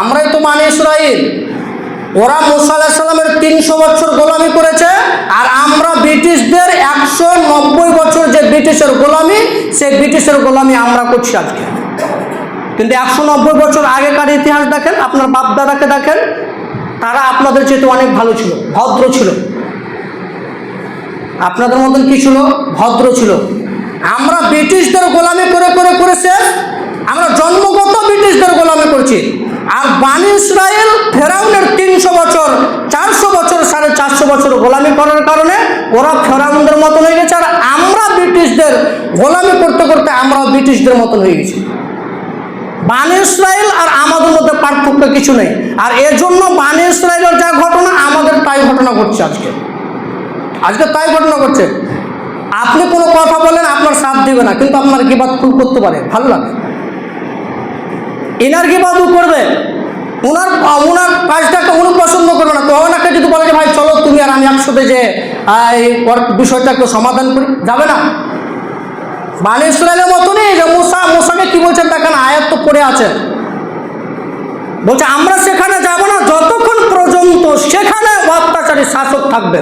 আমরাই তো বনি ইসরাইল। ওরা মুসা আলাইহিস সালামের 300 বছর গোলামি করেছে, আর আমরা ব্রিটিশদের 190 বছর যে ব্রিটিশের গোলামি, সেই ব্রিটিশের গোলামি আমরা করছি আজকে। কিন্তু 190 বছর আগেকার ইতিহাস দেখেন, আপনার বাপদাদাকে দেখেন, তারা আপনাদের চেয়ে অনেক ভালো ছিল, ভদ্র ছিল। আপনাদের মতন কি ছিল? ভদ্র ছিল। আমরা ব্রিটিশদের গোলামি করে করে করে শেষ, আমরা জন্মগত ব্রিটিশদের গোলামি করছি। আর বনি ইসরাইল ফেরাউনের 300 বছর, 400 বছর, 450 বছর গোলামি করার কারণে ওরা ফেরাউনদের মতন হয়ে গেছে, আর আমরা ব্রিটিশদের গোলামি করতে করতে আমরাও ব্রিটিশদের মতন হয়ে গেছি। বনি ইসরাইল আর আমাদের মধ্যে পার্থক্য কিছু নেই। আর এর জন্য বনি ইসরাইলের যা ঘটনা, আমাদের তাই ঘটনা ঘটছে আজকে। আজকে তাই ঘটনা ঘটছে। আপনি কোনো কথা বলেন, আপনার সাথ দিবে না, কিন্তু আপনার গিবাত খুব করতে পারে, ভালো লাগে। এনার গিবাত করবে, ওনার কাজটাকে উনি পছন্দ করবে না। তো ওনাকে যদি বলে যে ভাই চলো তুমি আর আমি একসাথে যে এই বিষয়টা একটু সমাধান করি, যাবে না। বনি ইসরাইলের মতনই যে মুসাকে কি বলছেন দেখেন, আয়াত তো পড়ে আছে, বলছে আমরা সেখানে যাব না যতক্ষণ পর্যন্ত সেখানে অত্যাচারী শাসক থাকবে,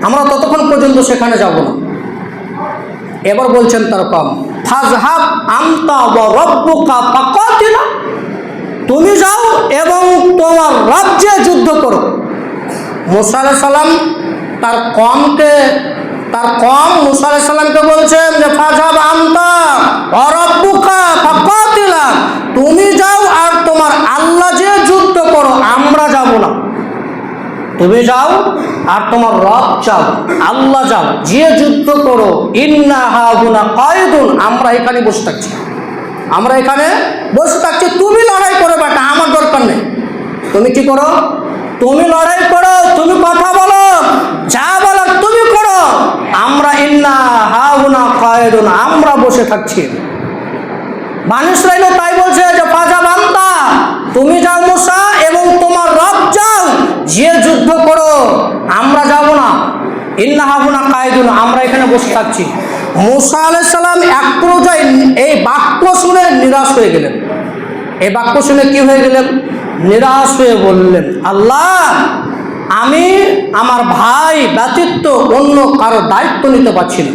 আমরা ততক্ষণ পর্যন্ত সেখানে যাব না। এবার বলছেন তার কম, ফাজহাব আনতা ওয়া রাব্বুকা ফাকাতিলা, তুমি যাও এবং তোমার রাজ্যে যুদ্ধ করো। মুসা আলাইহিস সালাম তার কম মুসা আলাইহিস সালামকে বলছেন যে ফাজহাব আনতা ওয়া রাব্বুকা ফাকাতিলা, তুমি যাও আর তোমার আল্লাহ যে যুদ্ধ করো, আমরা যাব না। তুমি যাও আর তোমার রব যাও, আল্লাহ যাও, যে যুদ্ধ করো। ইন্না হাহুনা কায়দুন, আমরা এখানে বসে থাকছি, আমরা এখানে বসে থাকছি। তুমি লড়াই করো বেটা, আমার দরকার নেই। তুমি কি করো? তুমি লড়াই করো, তুমি কথা বলো, যা বলার তুমি করো। আমরা ইন্না হাহুনা কায়দুন, আমরা বসে থাকছি। বনি ইসরাইল তাই বলছে যে ফাজহাব আনতা, তুমি যাও মুসা এবং তোমার রব যাও, যে যুদ্ধ করো, আমরা যাব না। ইন্না হাহুনা কায়দুন, আমরা এখানে বসে থাকছি। মুসা আলাইহিস সালাম এক পর্যায়ে এই বাক্য শুনে নিরাশ হয়ে গেলেন। এই বাক্য শুনে কি হয়ে গেলেন? নিরাশ হয়ে বললেন, আল্লাহ, আমি আমার ভাই ব্যতীত অন্য কারো দায়িত্ব নিতে পারছি না।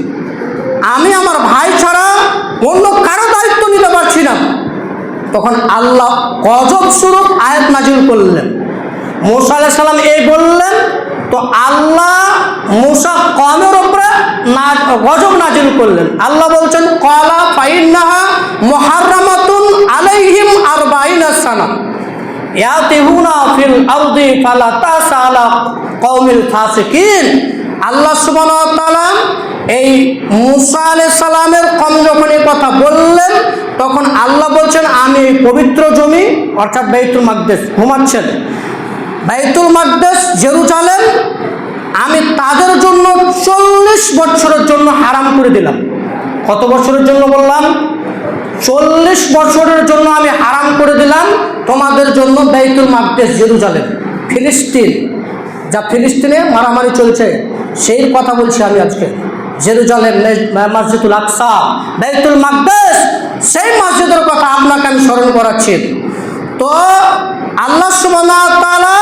আমি আমার ভাই ছাড়া অন্য কারো দায়িত্ব নিতে পারছি না। তখন আল্লাহ গজব স্বরূপ আয়াত নাজিল করলেন। মুসা আলাইহিস সালাম এই বললেন, তো আল্লাহ মুসা কওমের উপরে গজব নাজিল করলেন। আল্লাহ বলছেন, ক্বালা ফাইন্নাহা মুহাররামাতুন আলাইহিম 40 সানা ইয়াতিহুনা ফিল আরদি ফালা তাসালা কওমিল ফাসিকিন। আল্লাহ সুবহানাহু ওয়া তাআলা এই মুসা আলাইহিস সালামের কম যখন এই কথা বললেন, তখন আল্লাহ বলছেন, আমি এই পবিত্র জমি অর্থাৎ বাইতুল মাকদেস, ঘুমাচ্ছেন বাইতুল মাকদেস জেরুজালেম, আমি তাদের জন্য 40 বছরের জন্য হারাম করে দিলাম। কত বছরের জন্য বললাম? 40 বছরের জন্য আমি হারাম করে দিলাম তোমাদের জন্য বাইতুল মাকদেস জেরুজালেম, ফিলিস্তিন, যা ফিলিস্তিনে মারামারি চলছে সেই কথা বলছি আমি আজকে। জেরুজালেম, মসজিদুল আকসা, বাইতুল মাকদেস, সেই মসজিদের কথা আপনাকে আমি স্মরণ করাচ্ছি। তো আল্লাহ সুবহানাহু ওয়া তাআলা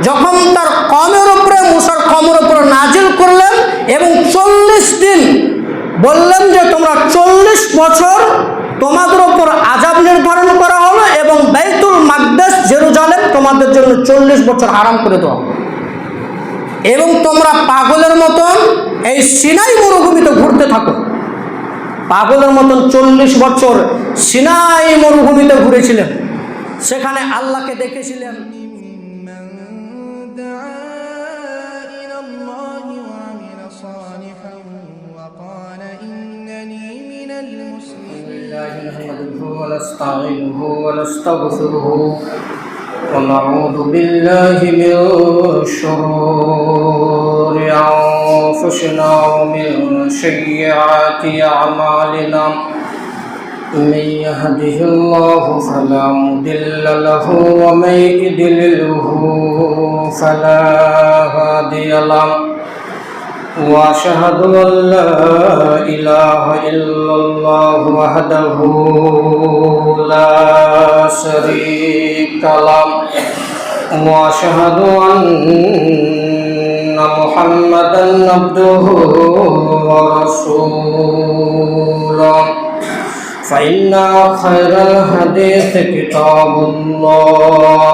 যখন তার কওমের উপরে, মুসার কওমের উপরে নাজিল করলেন এবং 40 দিন বললেন যে তোমরা 40 বছর তোমাদের উপর আযাব নির্ধারণ করা হলো এবং বাইতুল মাকদেস জেরুজালেম তোমাদের জন্য 40 বছর হারাম করে দেওয়া, এবং তোমরা পাগলের মতন এই সিনাই মরুভূমিতে ঘুরতে থাকো। পাগলের মতন 40 বছর সিনাই মরুভূমিতে ঘুরেছিলেন, সেখানে আল্লাহকে দেখেছিলেন। ونعوذ بالله من شرور أنفسنا ومن سيئات أعمالنا، من يهده الله فلا مضل له ومن يضلله فلا هادي له، وأشهد أن لا إله إلا الله وحده لا شريك له وأشهد أن محمدا عبده ورسوله فإن خير الحديث كتاب الله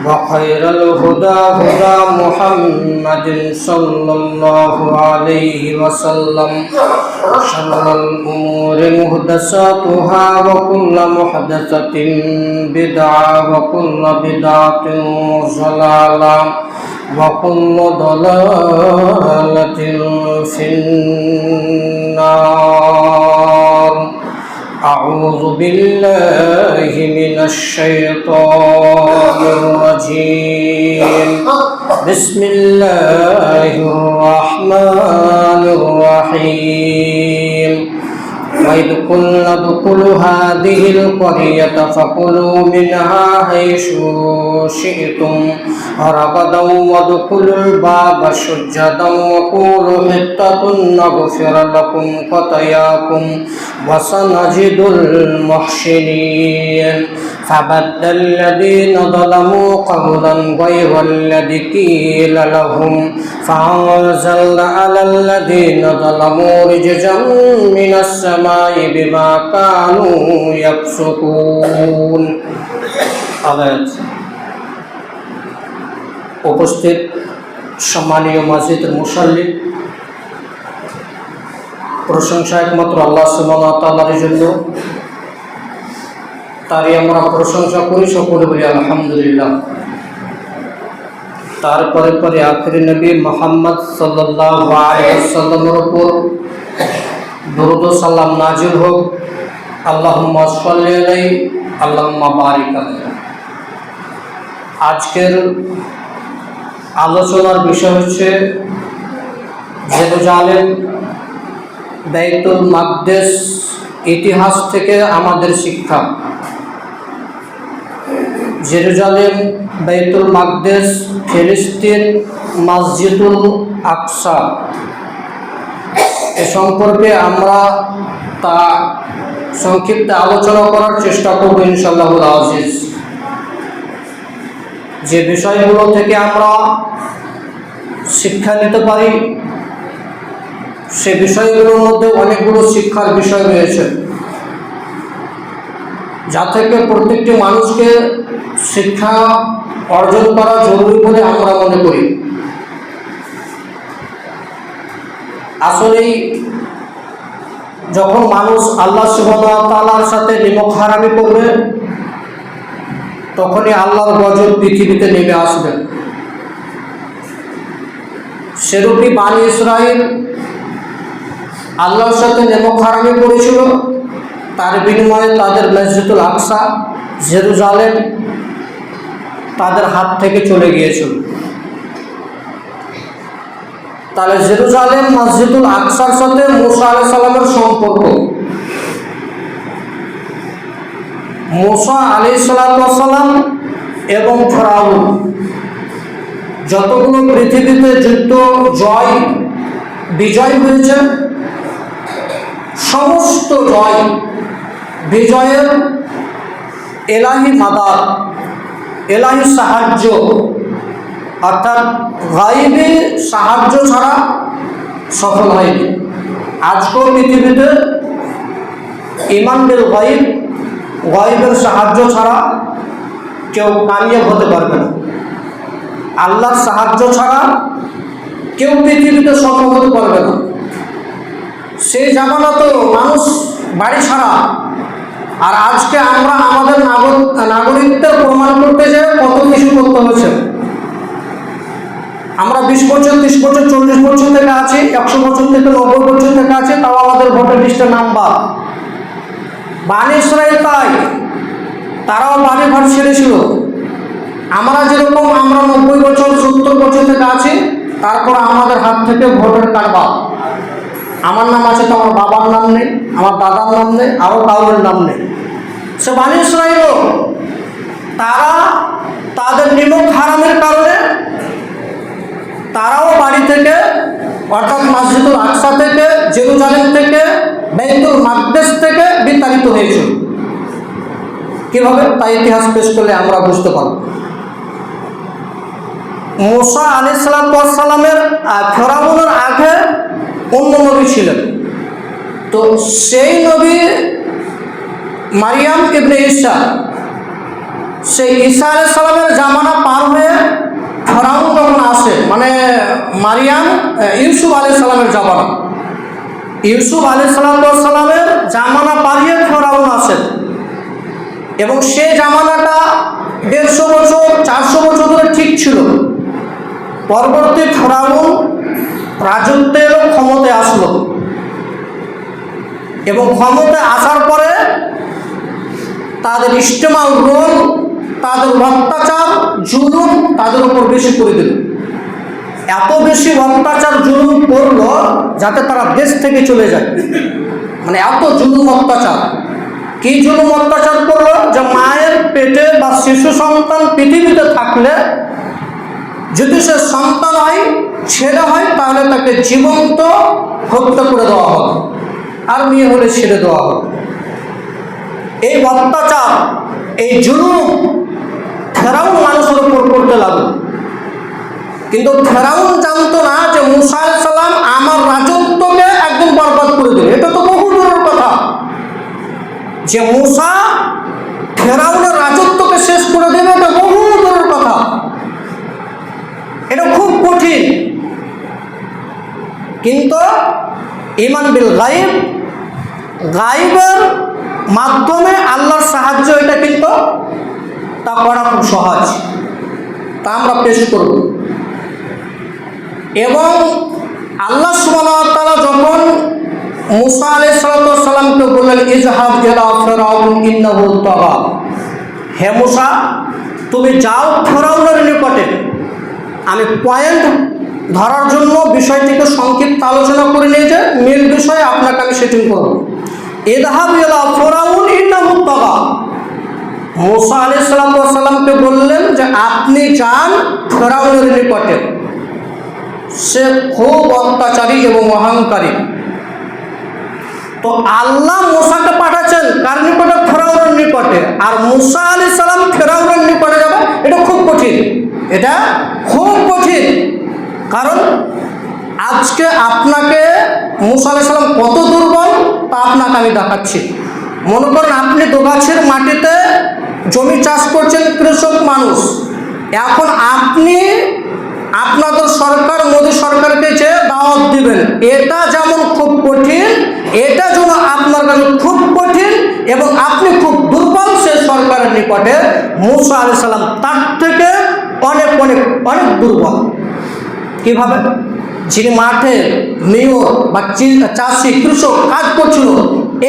وخير الهدى هدى محمد صلى الله عليه وسلم شر الأمور محدثاتها وكل محدثة بدعة وكل بدعة ضلالة وكل ضلالة في النار. أعوذ بالله من الشيطان الرجيم. بسم الله الرحمن الرحيم. وإذ قلنا ادخلوا هذه القرية فكلوا منها حيث شئتم رغدا وادخلوا الباب سجدا وقولوا حطة نغفر لكم خطاياكم وسنزيد المحسنين. فبدل الذين ظلموا قولا غير الذي قيل لهم فأنزلنا على الذين ظلموا رجزا من السماء بما كانوا يفسقون. উপস্থিত সম্মানীয় মসজিদের মুসল্লি, প্রশংসা একমাত্র আল্লাহ সুবহানাহু ওয়া তাআলার জন্য। তারই আমরা প্রশংসা করি, সকলে বলি আলহামদুলিল্লাহ। তারপরে পরে আখিরি নবী মুহাম্মদ সাল্লাল্লাহু আলাইহি ওয়াসাল্লামের উপর দরুদ ও সালাম নাজিল হোক। আল্লাহুম্মা সাল্লি আলাইহি আল্লাহুম্মা বারিক আলাইহি। আজকের আলোচনার বিষয় হচ্ছে জেরুজালেম, বাইতুল মাকদেস ইতিহাস থেকে আমাদের শিক্ষা। জেরুজালেম, বাইতুল মাকদেস, ফিলিস্তিন, মসজিদুল আকসা এ সম্পর্কে আমরা তা সংক্ষিপ্ত আলোচনা করার চেষ্টা করব ইনশাআল্লাহুল আজিজ। যে বিষয়গুলো থেকে আমরা শিক্ষা নিতে পারি সে বিষয়গুলোর মধ্যে অনেকগুলো শিক্ষার বিষয় রয়েছে, যা থেকে প্রত্যেকটি মানুষকে শিক্ষা অর্জন করা জরুরি বলে আমরা মনে করি। আসলেই যখন মানুষ আল্লাহ সুবহানাহু ওয়া তাআলার সাথে নিমক হারামি করবে তখনই আল্লাহর গজব পৃথিবীতে নেমে আসবে। সেরূপই বানি ইসরাইল আল্লাহর সাথে নিমক হারামি করেছিল, তার বিনিময়ে তাদের মসজিদুল আকসা, জেরুজালেম তাদের হাত থেকে চলে গিয়েছিল। তাহলে জেরুজালেম, মসজিদুল আকসার সাথে মুসা আলাইহিস সালামের সম্পর্ক। মুসা আলাইহিস সালাম এবং ফেরাউন যতগুলো পৃথিবীতে যুদ্ধ বিজয় হয়েছে, সমস্ত বিজয়ের এলাহি মাদার, এলাহি সাহায্য, অর্থাৎ গায়বী সাহায্য ছাড়া সফল হয়নি। আজকেও পৃথিবীতে ঈমান বিল গায়ব, গায়বের সাহায্য ছাড়া কেউ কামিয়াব হতে পারবে না। আল্লাহর সাহায্য ছাড়া কেউ পৃথিবীতে সফল হতে পারবে না। সেই জামানা তো মানুষ বাড়ি ছাড়া, আর আজকে আমরা আমাদের নাগরিকদের প্রমাণ করতে যে কত কিছু করতে হয়েছে। আমরা 20 বছর, 30 বছর, 40 বছর থেকে আছি, 100 বছর থেকে 90 বছর থেকে আছি, তাও আমাদের ভোটার লিস্টে নাম্বার। বানি ইসরাইল তাই, তারাও বাড়ি ঘর ছেড়েছিল। আমরা যেরকম আমরা 90 বছর 70 বছর থেকে আছি, তারপর আমাদের হাত থেকে ভোটার কার্ড বাদ। আমার নাম আছে তো আমার বাবার নাম নেই, আমার দাদার নাম নেই, আরও কাউরের নাম নেই। সে বানি ইসরাইল তারা তাদের নিমক হারামের কারণে তারাও বাড়ি থেকে অর্থাৎ মসজিদুল আকসা থেকে, জেরুজালেম থেকে, বাইতুল মাকদেস থেকে বিতাড়িত হয়েছিল। কিভাবে? তাই ইতিহাস পেশ করলে আমরা বুঝতে পারব। মুসা আলাইহিস সালামের ফেরাউনের আগে অন্য নবী ছিলেন। তো সেই নবী মারিয়াম ইবনে ঈসা, সেই ঈসা আলাইহিস সালামের জামানা পার হয়ে ফেরাউন যখন আসে, মানে মারিয়াম ইউসুফ আলাইহিস সালামের জামানা, ইউসুফ আলাইহিস সালামের জামানা পারিয়ে ফেরাউন আসেন এবং সেই জামানাটা 150 বছর 400 বছর ধরে ঠিক ছিল। পরবর্তী ফেরাউন রাজত্বের ক্ষমতায় আসলো এবং ক্ষমতায় আসার পরে তাদের ইস্তেমাল রোল, তাদের অত্যাচার জুলুম তাদের উপর বেশি করে দিল। এত বেশি অত্যাচার জুলুম করলো যাতে তারা দেশ থেকে চলে যায়। মানে এত জুলুম অত্যাচার। কি জুলুম অত্যাচার করলো? যে মায়ের পেটে বা শিশু সন্তান পৃথিবীতে থাকলে যদি সে সন্তান হয়, ছেলে হয়, তাহলে তাকে জীবন্ত হত্যা করে দেওয়া হবে, আর মেয়ে হলে ছেড়ে দেওয়া হবে। এই অত্যাচার, এই জুলুম ফেরাউন মানুষের উপর করতে লাগলো। কিন্তু ফেরাউন জানতো না যে মুসা আলাইহিস সালাম আমার রাজত্বকে একদম বরবাদ করে দিল। এটা তো বহু দূরের কথা যে মুসা ফেরাউনের রাজত্বকে শেষ করে দেবে, এটা বহু দূরের কথা। এটা খুব কঠিন। কিন্তু ঈমান বিল গায়ব, গায়বের মাধ্যমে আল্লাহর সাহায্য, এটা কিন্তু তা করা খুব সহজ। তা আমরা পেশ করব। এবং আল্লাহ সুবহানাহু ওয়া তাআলা যখন মুসা আলাইহিস সালামকে বললেন, ইযহাব ইলা ফিরআউন ইন্নাহু তাগা, হে মুসা তুমি যাও ফিরআউনের নিকটে। আমি পয়েন্ট ধরার জন্য বিষয়টিকে সংক্ষিপ্ত আলোচনা করে নিয়ে যে মেন বিষয়ে আপনাকে আমি সেটিং করব। ইযহাব ইলা ফিরআউন ইন্নাহু তাগা, মুসা আলাইহিস সালামকে বললেন যে আপনি যান ফিরআউনের নিকটে, সে খুব অত্যাচারী এবং অহংকারী। তো আল্লাহ মুসাকে পাঠাচ্ছেন কার নিকটে? ফেরাউনের নিকটে। আর মুসা আলাইহিস সালাম ফেরাউনের নিকটে যাবে, এটা খুব কঠিন। এটা খুব কঠিন। কারণ আজকে আপনাকে মুসা আলাইহিস সালাম কত দুর্বল তা আপনাকে আমি দেখাচ্ছি। মনে করেন আপনি দোগাছের মাটিতে জমি চাষ করছেন, কৃষক মানুষ। এখন আপনি আপনাদের সরকার, মোদী সরকারকে যে দাওয়াত দিবেন, এটা যেমন খুব কঠিন, এটা যেন আপনার কাছে খুব কঠিন এবং আপনি খুব দুর্বল সে সরকারের নিকটে। মুসা আলাইহিস সালাম তার থেকে অনেক অনেক অনেক দুর্বল। কিভাবে? যিনি মাঠে মেয়র বা চাষি, কৃষক কাজ করছিল,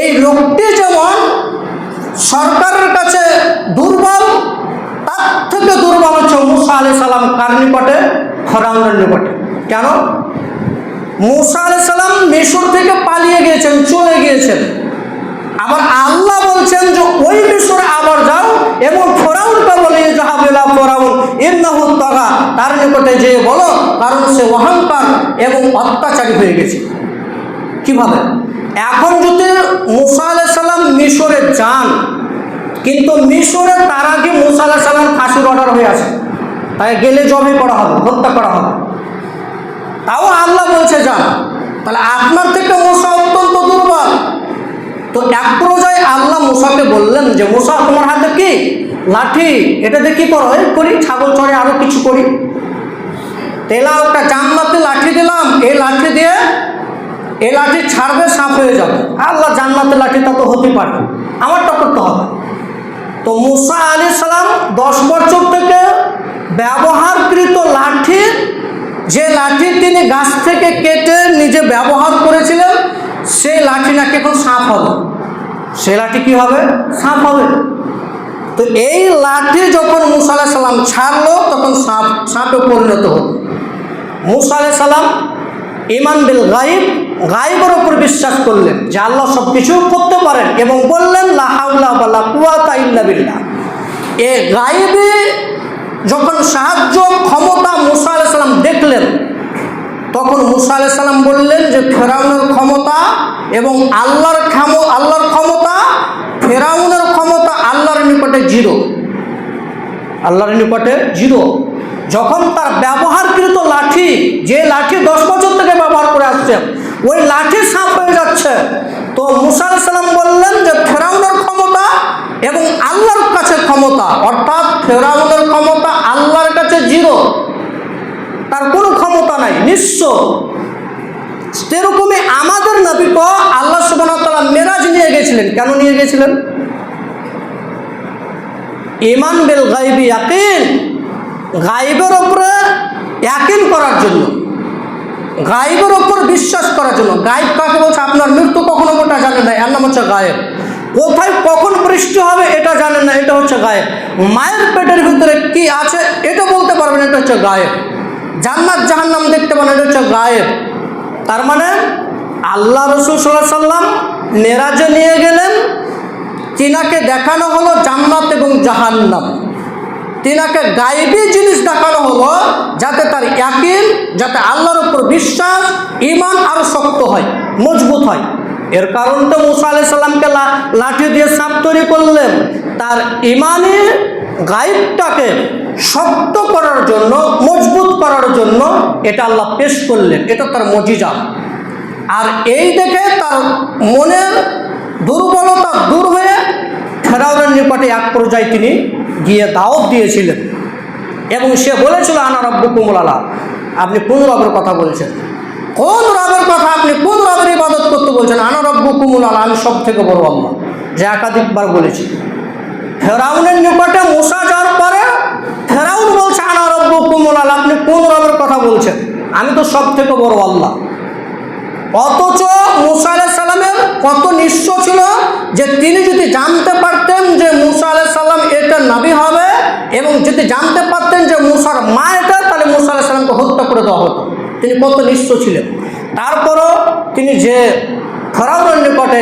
এই লোকটি যেমন সরকারের কাছে দুর্বল, তার থেকে দুর্বল হচ্ছে মুসা আলাইহিস সালাম কার নিকটে? ফেরাউনের নিকটে। কেন? মুসা আলাইহিস সালাম মিশর থেকে পালিয়ে গিয়েছেন, চলে গিয়েছেন। আবার আল্লাহ বলছেন যে ওই মিশরে আবার যাও এবং ফেরাউনকে বলে ইযহাব ইলা ফিরআউন ইন্নাহু তাগা, তার নিকটে যেয়ে বলো, কারণ সে অহংকার এবং অত্যাচারী হয়ে গেছে। কিভাবে? এখন যদি মুসা আলাইহিস সালাম মিশরে যান, কিন্তু মিশরে তার আগে মুসা আলাইহিস সালাম ফাঁসির অর্ডার হয়ে আসে, তাই গেলে জবে করা হবে, হত্যা করা হবে। তাও আল্লাহ বলছে যান। তাহলে আপনার থেকে মুসা অত্যন্ত দুর্বল। তো এক পর্যায়ে আল্লাহ মুসাকে বললেন যে মুসা তোমার হাতে কি? লাঠি। এটা দিয়ে কি করো? এই করি, ছাগল চড়ে, আরো কিছু করি। তেলা একটা জান্নাতে লাঠি দিলাম, এই লাঠি দিয়ে এই লাঠি ছাড়বে, সাপ হয়ে যাবে। আল্লাহ জান্নাতে লাঠিটা তো হতে পারে, আমারটা করতে হবে। তো মুসা আলাইহিস সালাম 10 বছর থেকে ব্যবহারকৃত লাঠি, যে লাঠি তিনি গাছ থেকে কেটে নিজে ব্যবহার করেছিলেন, সেই লাঠি নাকি এখন সাপ হবে। সে লাঠি কি হবে? সাপ হবে। তো এই লাঠি যখন মুসা আলাইহিস সালাম ছাড়লো, তখন সাপে পরিণত হলো। মুসা আলাইহিস সালাম ঈমান বিল গায়ব, গায়বের উপর বিশ্বাস করলেন যে আল্লাহ সব কিছু করতে পারেন এবং বললেন লা হাওলা ওয়ালা কুওয়াতা ইল্লা বিল্লাহ। এই গায়বে যখন সাহায্য ক্ষমতা মুসা আলাইহিস সালাম দেখলেন, তখন মুসা আলাইহিস সালাম বললেন যে ফেরাউনের ক্ষমতা এবং আল্লাহর ক্ষমতা, ফেরাউনের ক্ষমতা আল্লাহর নিকটে জিরো, আল্লাহর নিকটে জিরো। যখন তার ব্যবহারকৃত লাঠি, যে লাঠি 10 বছর থেকে ব্যবহার করে আসছে, ওই লাঠি সাপ হয়ে যাচ্ছে, তো মুসা আলাইহিস সালাম বললেন যে ফেরাউনের ক্ষমতা এবং আল্লাহর কাছে ক্ষমতা, অর্থাৎ ফেরাউনের ক্ষমতা আল্লাহর কাছে জিরো, তার কোনো ক্ষমতা নাই, নিঃস্ব। সেরকমই আমাদের নবীকে আল্লাহ সুবহানাহু ওয়া তাআলা মেরাজ নিয়ে গেছিলেন। কেন নিয়ে গেছিলেন? ঈমান বিল গায়বি ইয়াকিন, গায়বের উপরে ইয়াকিন করার জন্য, গায়বের উপর বিশ্বাস করার জন্য। গায়ব কাকে বলছে? আপনার মৃত্যু কখনো ওটা জানেন না, এর নাম হচ্ছে গায়েব। কোথায় কখন বৃষ্টি হবে এটা জানেন না, এটা হচ্ছে গায়েব। মায়ের পেটের ভিতরে কি আছে এটা বলতে পারবেন, এটা হচ্ছে গায়েব। জান্নাত জাহান্নাম দেখতে পারেন, এটা হচ্ছে গায়েব। তার মানে আল্লাহ রাসূল সাল্লাল্লাহু আলাইহি সাল্লাম মেরাজে নিয়ে গেলেন, তিনাকে দেখানো হলো জান্নাত এবং জাহান্নাম, তিনাকে গায়েবী জিনিস দেখানো হলো যাতে তার ইয়াকিন, যাতে আল্লাহর উপর বিশ্বাস, ঈমান আরো শক্ত হয়, মজবুত হয়। এর কারণ তো মুসা আলাইহিস সালামকে লাঠি দিয়ে সাপ তৈরি করলেন, তার ঈমানে গায়েবটাকে শক্ত করার জন্য, মজবুত করার জন্য এটা আল্লাহ পেশ করলেন, এটা তার মুজিজা। আর এই দেখে তার মনের দুর্বলতা দূর হয়ে ফেরাউনের নিকটে এক পর্যায়ে তিনি গিয়ে দাওয়াত দিয়েছিলেন এবং সে বলেছিল আনা রাব্বুকুমুল আলা। আপনি কোন রবের কথা বলছেন? কোন রবের কথা? আপনি কোন রবের ইবাদত করতে বলছেন? আনা রাব্বুকুমুল আলা, আমি সব থেকে বড় আল্লাহ, যে একাধিকবার বলেছি। ফেরাউনের নিকটে মুসা যাওয়ার পরে ফেরাউন বলছে আনা রাব্বুকুমুল আলা, আপনি কোন রবের কথা বলছেন? আমি তো সব থেকে বড় আল্লাহ। অথচ মুসা আলাইহিস সালামের কত নিঃস্ব ছিল যে তিনি যদি জানতে পারতেন যে মুসা আলাইহিস সালাম এটা নবী হবে এবং যদি জানতে পারতেন যে মুসার মা এটা, তাহলে মুসা আলাইহিস সালামকে হত্যা করে দেওয়া হতো। তিনি কত নিঃস্ব ছিলেন। তারপরও তিনি যে ফেরাউনের নিকটে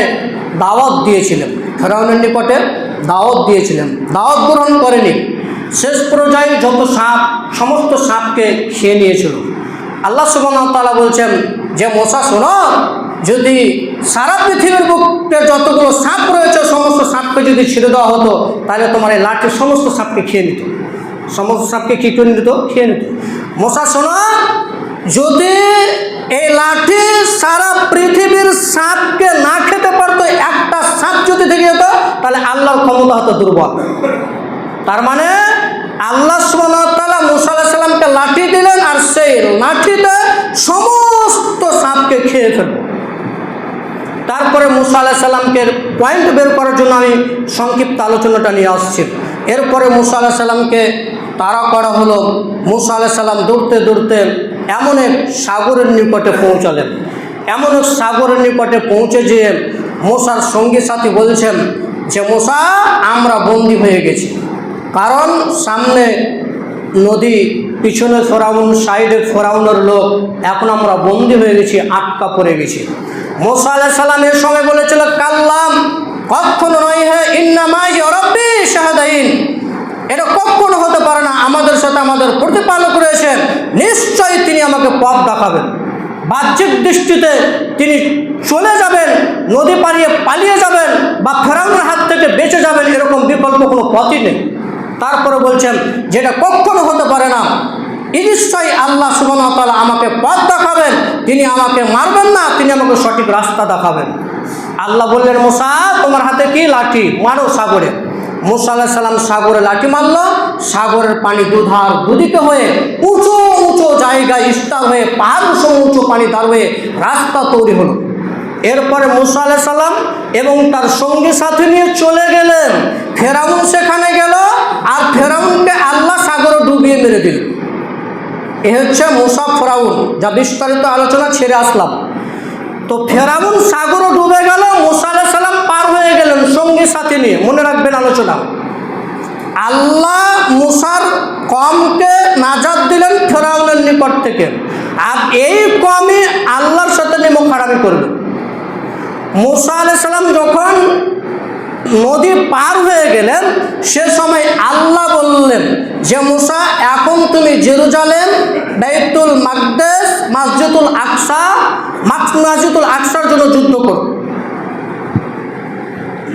দাওয়াত দিয়েছিলেন, ফেরাউনের নিকটে দাওয়াত দিয়েছিলেন, দাওয়াত গ্রহণ করেনি। শেষ পর্যায়ে যত সাপ, সমস্ত সাপকে খেয়ে নিয়েছিল। আল্লাহ সুবহানাহু ওয়া তাআলা বলছেন যে মুসা শোনো, যদি সারা পৃথিবীর বুকে যতগুলো সাপ রয়েছে সমস্ত সাপকে যদি ছেড়ে দেওয়া হতো, তাহলে তোমার এই লাঠি সমস্ত সাপকে খেয়ে নিত, সমস্ত সাপকে কী করে নিত? খেয়ে নিত। মুসা শোনো, যদি এই লাঠি সারা পৃথিবীর সাপকে না খেতে পারতো, একটা সাপ যদি থেকে যেত, তাহলে আল্লাহর ক্ষমতা হতো দুর্বল। তার মানে আল্লাহ সুবহানাহু ওয়া তাআলা মুসা আলাইহিস সালামকে লাঠি দিলেন, আর সেই লাঠিতে সমস্ত সাপকে খেয়ে ফেলল। তারপরে মুসা আলাইহিস সালামকে পয়েন্ট বের করার জন্য আমি সংক্ষিপ্ত আলোচনাটা নিয়ে আসছি। এরপরে মুসা আলাইহিস সালামকে তাড়া করা হলো। মুসা আলাইহিস সালাম দৌড়তে দৌড়তে এমন এক সাগরের নিকটে পৌঁছালেন। এমন এক সাগরের নিকটে পৌঁছে যেয়ে মুসার সঙ্গী সাথী বলছেন যে মুসা, আমরা বন্দী হয়ে গেছি, কারণ সামনে নদী, পিছনে ফেরাউন, সাইডে ফেরাউনের লোক, এখন আমরা বন্দী হয়ে গেছি, আটকা পড়ে গেছি। মুসা আলাইহিস সালাম এর সময় বলেছিল কাল্লাম, কখনো নয়, হে ইন্নামা হিয়া রাব্বি শাহাদাইন, এটা কখনো হতে পারে না, আমাদের সাথে আমাদের প্রতিপালক রয়েছেন, নিশ্চয়ই তিনি আমাকে পথ দেখাবেন। বাহ্যিক দৃষ্টিতে তিনি চলে যাবেন, নদী পাড়িয়ে পালিয়ে যাবেন বা ফেরাউনের হাত থেকে বেঁচে যাবেন, এরকম বিকল্প কোনো পথই নেই। তারপরে বলছেন যেটা কখনো হতে পারে না, নিশ্চয়ই আল্লাহ সুবহানাহু ওয়া তাআলা আমাকে পথ দেখাবেন, তিনি আমাকে মারবেন না, তিনি আমাকে সঠিক রাস্তা দেখাবেন। আল্লাহ বললেন মুসা, তোমার হাতে কি? লাঠি, মারো সাগরে। মুসা আলাইহিস সালাম সাগরে লাঠি মারল, সাগরের পানি দুধার দুদিকে হয়ে উঁচু উঁচু জায়গায় স্তর হয়ে, পাহাড় উঁচু পানি দাঁড় হয়ে রাস্তা তৈরি হলো। এরপরে মুসা আলাইহিস সালাম এবং তার সঙ্গী সাথী নিয়ে চলে গেলেন। ফেরাউন সেখানে গেল, আর ফেরাউনকে আল্লাহ সাগরে ডুবিয়ে মেরে দিল। এ হচ্ছে মুসা ফেরাউন, যা বিস্তারিত আলোচনা ছেড়ে আসলাম। তো ফেরাউন সাগরে ডুবে গেল, মুসা আলাইহিস সালাম পার হয়ে গেলেন সঙ্গী সাথী নিয়ে। মনে রাখবেন আলোচনা, আল্লাহ মুসার কওমকে নাজাত দিলেন ফেরাউনের নিকট থেকে, আর এই কওমই আল্লাহর সাথে নেমখারামি করবে। মুসা আলাইহিস সালাম যখন নদী পার হয়ে গেলেন, সে সময় আল্লাহ বললেন যে মুসা, এখন তুমি জেরুজালেম, বাইতুল মাকদেস, মসজিদুল আকসার জন্য যুদ্ধ করো।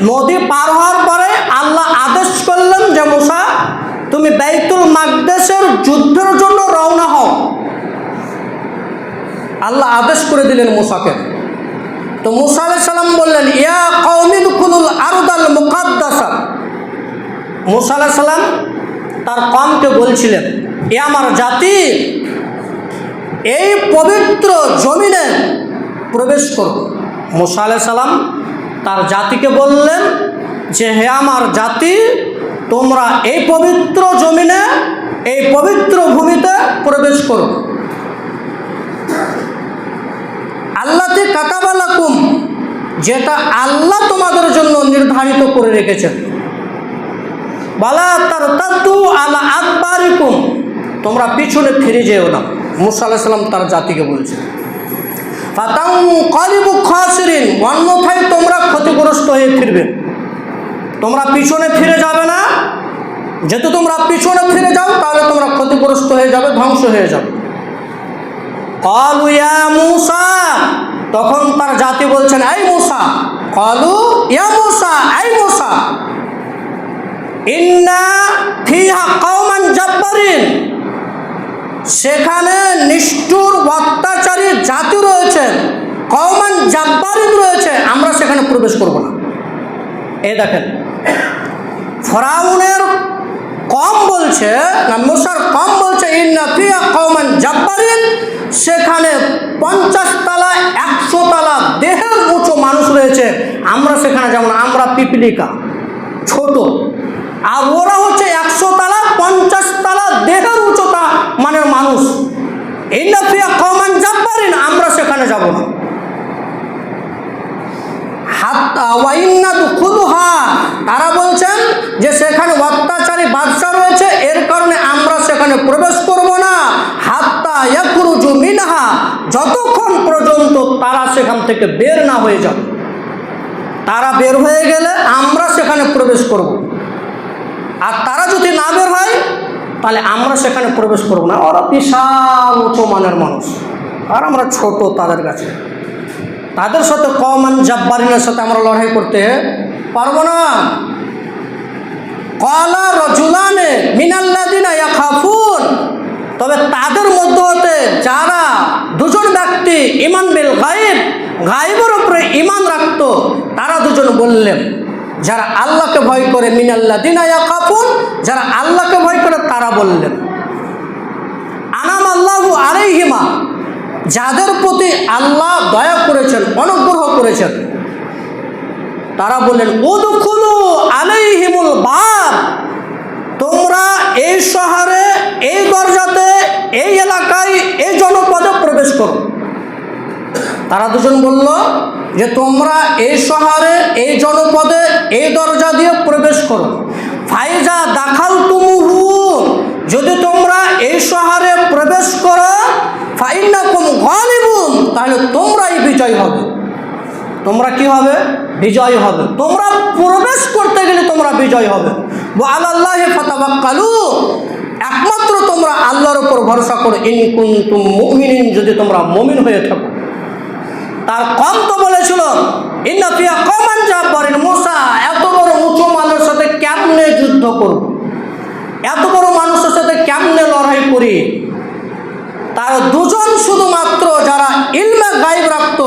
নদী পার হওয়ার পরে আল্লাহ আদেশ করলেন যে মুসা, তুমি বাইতুল মাকদেসের যুদ্ধের জন্য রওনা হও। আল্লাহ আদেশ করে দিলেন মুসাকে। তো মুসা আলাইহিস সালাম বললেন, ইয়া কওমি দুখুলুল আরদাল মুকাদ্দাসা। মুসা আলাইহিস সালাম তার কওমকে বলছিলেন, এ আমার জাতি, এই পবিত্র জমিনে প্রবেশ করো। মুসা আলাইহিস সালাম তার জাতিকে বললেন যে, হে আমার জাতি, তোমরা এই পবিত্র জমিনে, এই পবিত্র ভূমিতে প্রবেশ করো। আল্লাতি কাতাবালাকুম, যেটা আল্লাহ তোমাদের জন্য নির্ধারিত করে রেখেছেন। বালা তারতাদ্দু আলা আদবারিকুম, তোমরা পিছনে ফিরে যেও না। মুসা আলাইহিস সালাম তার জাতিকে বলছে, ফাতানকালিবু খাসিরিন, অন্যথায় তোমরা ক্ষতিগ্রস্ত হয়ে ফিরবে। তোমরা পিছনে ফিরে যাবে না। যেহেতু তোমরা পিছনে ফিরে যাও, তাহলে তোমরা ক্ষতিগ্রস্ত হয়ে যাবে, ধ্বংস হয়ে যাবে। ক্বালু ইয়া মূসা, তখন তার জাতি বলছেন, এই মূসা, ক্বালু ইয়া মূসা, এই মূসা, ইন্না ফিহা কওমান জাব্বারিন, সেখানে নিষ্ঠুর অত্যাচারী জাতি রয়েছে, কওমান জাব্বারিন রয়েছে, আমরা সেখানে প্রবেশ করব না। এই দেখেন, ফিরআউনের কম বলছে না, মুসার কম বলছে ইন্না ফিহা কওমান জাব্বারিন, সেখানে 50 তলা 100 তলা দেহের উঁচু মানুষ রয়েছে, আমরা সেখানে যাব না, আমরা পিপিলিকা ছোট। আর ওরা হচ্ছে 100 তলা 50 তলা দেহের উচ্চতা মানের মানুষ। ইন্না ফিহা কওমান জাব্বারিন, আমরা সেখানে যাব না। হাত্তা ওয়া ইন্না দুখুলুহা, তারা বলছেন যে সেখানে অত্যাচারী বাদশা রয়েছে, এর কারণে আমরা সেখানে প্রবেশ করব না। হাত্তা ইয়াখরুজু মিনহা, যতক্ষণ পর্যন্ত তারা সেখান থেকে বের না হয়ে যাবে। তারা বের হয়ে গেলে আমরা সেখানে প্রবেশ করব, আর তারা যদি না বের হয় তাহলে আমরা সেখানে প্রবেশ করব না। ওরা বিশাল উঁচু মানের মানুষ, আর আমরা ছোট তাদের কাছে। তাদের সাথে কওমান জাব্বারিনের সাথে আমরা লড়াই করতে পারবো না। ক্বালা রাজুলানে মিনাল্লাযিনা ইয়াখাফুন, তবে তাদের মধ্যে হতে যারা দুজন ব্যক্তি ঈমান বিল গায়ব, গায়বের উপরে ঈমান রাখতো, তারা দুজন বললেন, যারা আল্লাহকে ভয় করে, মিনাল্লাযিনা ইয়াখাফুন, যারা আল্লাহকে ভয় করে, তারা বললেন, আনামাল্লাহু আলাইহিমা, যাদের প্রতি আল্লাহ দয়া করেছেন, অনুগ্রহ করেছেন, তারা বললেন, উদখুলু আলাইহিমুল বাব, তোমরা এই শহরে, এই দরজাতে, এই এলাকায়, এই জনপদে প্রবেশ করো। তারা দুজন বলল যে তোমরা এই শহরে, এই জনপদে, এই দরজা দিয়ে প্রবেশ করো। ফাইজা দাখালতুমুহু, যদি তোমরা এই শহরে প্রবেশ করো, ফাইন্নাকুম গালিবুন, তাহলে তোমরাই বিজয় হবে। তোমরা কি হবে? বিজয় হবে। তোমরা প্রবেশ করতে গেলে তোমরা বিজয় হবে। ওয়া আলাল্লাহি ফাতাওয়াক্কালু, একমাত্র তোমরা আল্লাহর উপর ভরসা করো। ইন কুনতুম মুমিনিন, যদি তোমরা মুমিন হয়ে থাকো। তার কম তো বলেছিল ইন্না ফিহা কওমান জাব্বারিন, মুসা এত বড় উঁচু মানুষের সাথে কেমনে যুদ্ধ করব, এত বড় মানুষের সাথে কেমনে লড়াই করি। তার দুজন শুধুমাত্র যারা ইলমে গায়ব রাখত,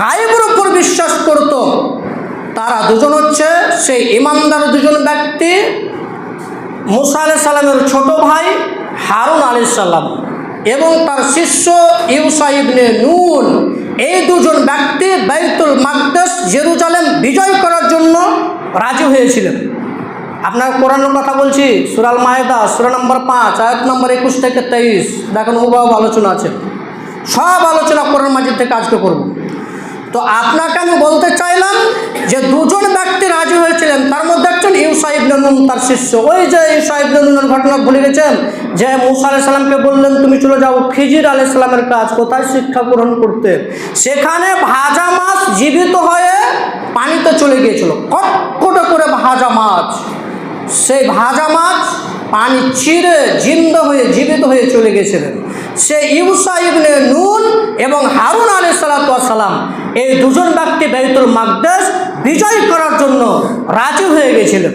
গায়বের উপর বিশ্বাস করত, তারা দুজন হচ্ছে সেই ইমানদার দুজন ব্যক্তি, মুসা আলাইহিস সালামের ছোট ভাই হারুন আলাইহিস সালাম এবং তার শিষ্য ইউশা ইবনে নুন। এই দুজন ব্যক্তি বাইতুল মাকদেস, জেরুজালেম বিজয় করার জন্য রাজি হয়েছিলেন। আপনার কোরআনের কথা বলছি, সূরা আল মায়েদা সূরা নম্বর 5 আয়াত নম্বর 21 থেকে 23, দেখেন ওভাবে আলোচনা আছে। সব আলোচনা কোরআন মাজিদ থেকে আজকে করব। তো আপনাকে আমি বলতে চাইলাম যে দুজন ব্যক্তি রাজি হয়েছিলেন, তার মধ্যে একজন ইউশা ইবনে নুন, তার শিষ্য। ওই যে ইউশা ইবনে নুনের ঘটনা ভুলে গেছেন, যে মুসা আলাইহিস সালামকে বললেন তুমি চলে যাও খিজির আলাইহিস সালামের কাজ, কোথায় শিক্ষা গ্রহণ করতে। সেখানে ভাজা মাছ জীবিত হয়ে পানিতে চলে গিয়েছিল, কটকটে করে ভাজা মাছ। সেই ভাজা মাছ পানি চিরে জিন্দা হয়ে, জীবিত হয়ে চলে গেছিলেন। সে ইউসা ইবনে নুন এবং হারুন আলাইহিস সালাম এই দুজন ব্যক্তি বাইতুল মাকদাস বিজয় করার জন্য রাজি হয়ে গেছিলেন।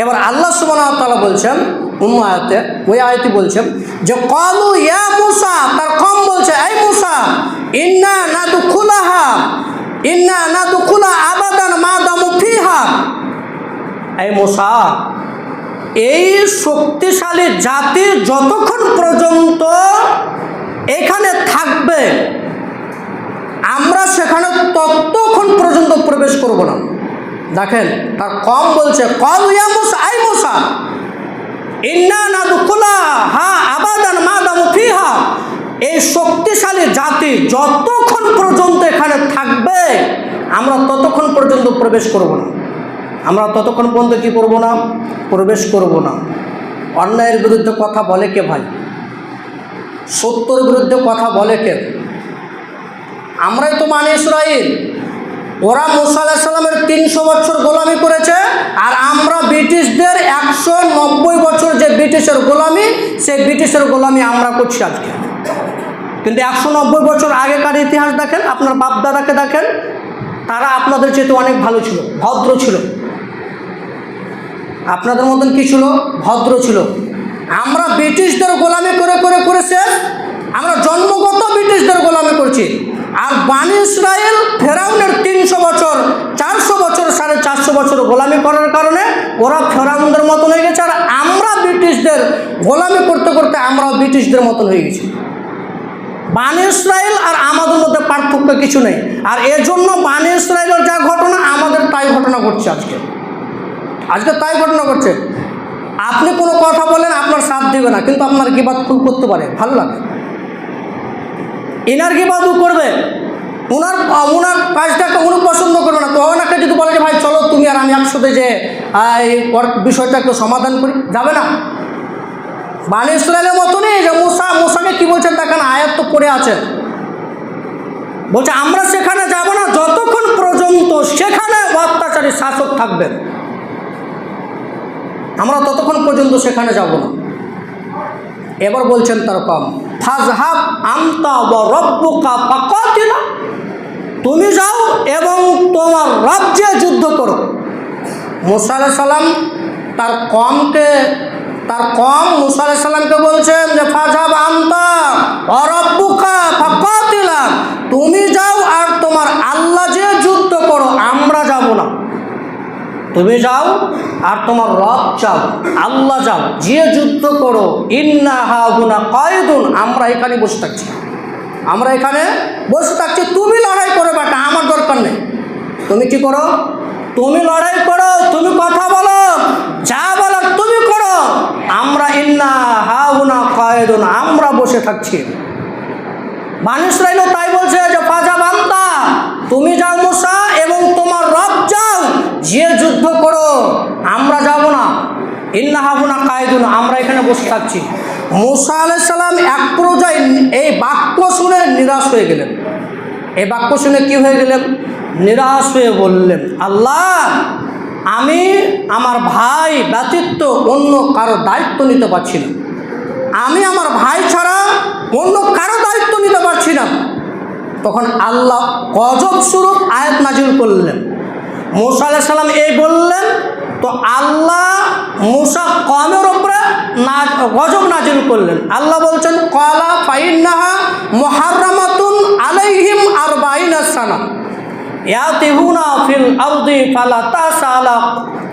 এবার আল্লাহ সুবহানাহু ওয়া তাআলা বলছেন অন্য আয়াতে, ওই আয়াতে বলছেন যে ক্বালু ইয়া মূসা, তার কওম বলছে এই মূসা ইন্না নাদখুলা আবাদান মা দামু ফিহা, এই মূসা এই শক্তিশালী জাতি যতক্ষণ পর্যন্ত এখানে থাকবে আমরা সেখানে ততক্ষণ পর্যন্ত প্রবেশ করব না। দেখেন তার কম বলছে ক্বালু ইয়া মূসা, এই মূসা ইন্না নাদখুলাহা আবাদান মা দামু ফিহা, এই শক্তিশালী জাতি যতক্ষণ পর্যন্ত এখানে থাকবে আমরা ততক্ষণ পর্যন্ত প্রবেশ করব না। আমরা ততক্ষণ পর্যন্ত কী করব না? প্রবেশ করব না। অন্যায়ের বিরুদ্ধে কথা বলে কে ভাই? সত্যের বিরুদ্ধে কথা বলে কে? আমরাই তো বনী ইসরাইল। ওরা মূসা আলাইহিস সালামের 300 বছর গোলামি করেছে, আর আমরা ব্রিটিশদের 190 বছর যে ব্রিটিশের গোলামি, সেই ব্রিটিশের গোলামি আমরা করছি আজকে। কিন্তু 190 বছর আগেকার ইতিহাস দেখেন, আপনার বাপদাদাকে দেখেন, তারা আপনাদের চেয়ে অনেক ভালো ছিল, ভদ্র ছিল। আপনাদের মতন কি ছিল? ভদ্র ছিল। আমরা ব্রিটিশদের গোলামি করে করে করে শেষ, আমরা জন্মগত ব্রিটিশদের গোলামি করছি। আর বনী ইসরাইল ফেরাউনের 300 বছর 400 বছর 450 বছর গোলামি করার কারণে ওরা ফেরাউনদের মতন হয়ে গেছে, আর আমরা ব্রিটিশদের গোলামি করতে করতে আমরাও ব্রিটিশদের মতন হয়ে গেছি। বনী ইসরাইল আর আমাদের মধ্যে পার্থক্য কিছু নেই। আর এজন্য বনী ইসরাইলের যা ঘটনা আমাদের তাই ঘটনা ঘটছে আজকে তাই ঘটনা ঘটছে। আপনি কোনো কথা বলেন আপনার সাথ দেবে না, কিন্তু আপনার গীবাত খুব করতে পারে, ভালো লাগে। ইনার গীবাতও করবে, ওনার কাজটাকে উনি পছন্দ করবে না। তো ওনাকে যদি বলে যে ভাই চলো তুমি আর আমি একসাথে যে এই বিষয়টা একটু সমাধান করি, যাবে না। বনী ইসরাইলের মতনই যে মূসাকে কি বলছেন দেখেন, আয়াত তো পড়ে আছে, বলছে আমরা সেখানে যাব না যতক্ষণ পর্যন্ত সেখানে অত্যাচারী শাসক থাকবেন, আমরা ততক্ষণ পর্যন্ত সেখানে যাব না। এবার বলছেন তার কম ফাজহাব আনতা ওয়া রাব্বুকা ফাকাতিলা, তুমি যাও এবং তোমার রব যে যুদ্ধ করো। মূসা আলাইহিস সালাম তার কম মূসা আলাইহিস সালামকে বলছেন যে ফাজহাব আনতা ওয়া রাব্বুকা ফাকাতিলা, তুমি যাও আর তোমার আল্লাহ যে যুদ্ধ করো, আমরা যাব না। তুমি যাও আর তোমার রব যাও, আল্লাহ যাও, যে যুদ্ধ করো। ইন্না হাহুনা কায়দুন, আমরা এখানে বসে থাকছি, তুমি লড়াই করো বেটা, আমার দরকার নেই। তুমি কি করো? তুমি লড়াই করো, তুমি কথা বলো, যা বলার তুমি করো, আমরা ইন্না হাহুনা কায়দুন, আমরা বসে থাকছি। বনী ইসরাইলও তাই বলছে যে ফাজহাব আনতা, তুমি যাও মূসা এবং তোমার রব যাও, যে যুদ্ধ করো, আমরা যাব না। ইন্না হাহুনা কায়দুন, আমরা এখানে বসে থাকছি। মূসা আলাইহিস সালাম এক পর্যায়ে এই বাক্য শুনে নিরাশ হয়ে গেলেন। এই বাক্য শুনে কি হয়ে গেলেন? নিরাশ হয়ে বললেন, আল্লাহ আমি আমার ভাই ব্যতীত অন্য কারো দায়িত্ব নিতে পারছি না, আমি আমার ভাই ছাড়া অন্য কারো দায়িত্ব নিতে পারছি না। তখন আল্লাহ গজব স্বরূপ আয়াত নাজিল করলেন। মূসা আলাইহিস সালাম এই বললেন, তো আল্লাহ মূসা কওমের উপরে গজব নাজিল করলেন। আল্লাহ বলছেন ক্বালা ফাইন্নাহা মুহাররামাতুন আলাইহিম 40 সানা ইয়াতিহুনা ফিল আরদি ফালা তাসালা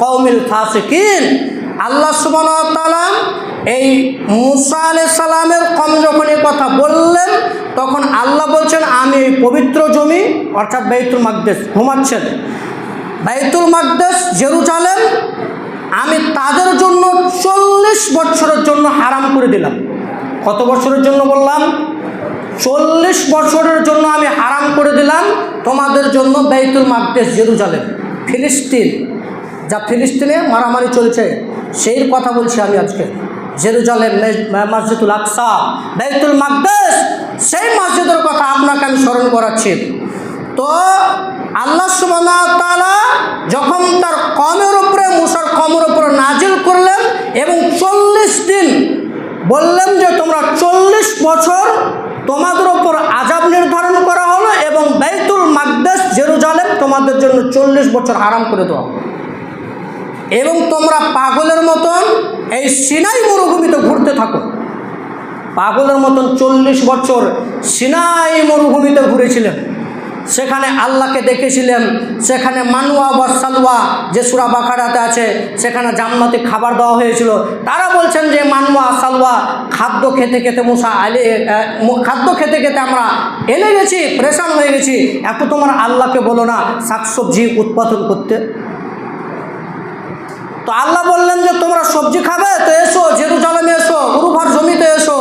কওমিল ফাসিকিন। আল্লাহ সুবহানাহু ওয়া তাআলা এই মূসা আলাইহিস সালামের কওম যখন এই কথা বললেন, তখন আল্লাহ বলছেন আমি এই পবিত্র জমি অর্থাৎ বাইতুল মাকদাস ঘুমাচ্ছেন, বাইতুল মাকদাস জেরুজালেম আমি তাদের জন্য 40 বছরের জন্য হারাম করে দিলাম। কত বছরের জন্য বললাম? 40 বছরের জন্য আমি হারাম করে দিলাম তোমাদের জন্য বাইতুল মাকদাস জেরুজালেম, ফিলিস্তিন, যা ফিলিস্তিনে মারামারি চলছে সেই কথা বলছি আমি আজকে। জেরুজালেম, মসজিদুল আকসা, বাইতুল মাকদাস, সেই মসজিদের কথা আপনাকে আমি স্মরণ করাচ্ছি। তো আল্লাহ সুবহানাহু ওয়া তাআলা যখন তার কওমের উপরে, মূসার কওমের উপরে নাজিল করলেন এবং 40 দিন বললেন যে তোমরা 40 বছর তোমাদের ওপর আযাব নির্ধারণ করা হলো এবং বাইতুল মাকদাস জেরুজালেম তোমাদের জন্য 40 বছর হারাম করে দেওয়া হলো। এবং তোমরা পাগলের মতন এই সিনাই মরুভূমিতে ঘুরতে থাকো। পাগলের মতন 40 বছর সিনাই মরুভূমিতে ঘুরেছিলেন, সেখানে আল্লাহকে দেখেছিলেন, সেখানে মানুয়া বা সালওয়া যে সূরা বাকারাতে আছে, সেখানে জান্নাতি খাবার দেওয়া হয়েছিল। তারা বলছেন যে মানুয়া সালওয়া খাদ্য খেতে খেতে খাদ্য খেতে খেতে আমরা এলে গেছি, পরেশান হয়ে গেছি, একটু তোমার আল্লাহকে বলো না শাকসবজি উৎপাদন করতে। তো আল্লাহ বললেন যে তোমরা সবজি খাবে, তো এসো জেরুজালেমে এসো, উরুভার জমিতে এসো,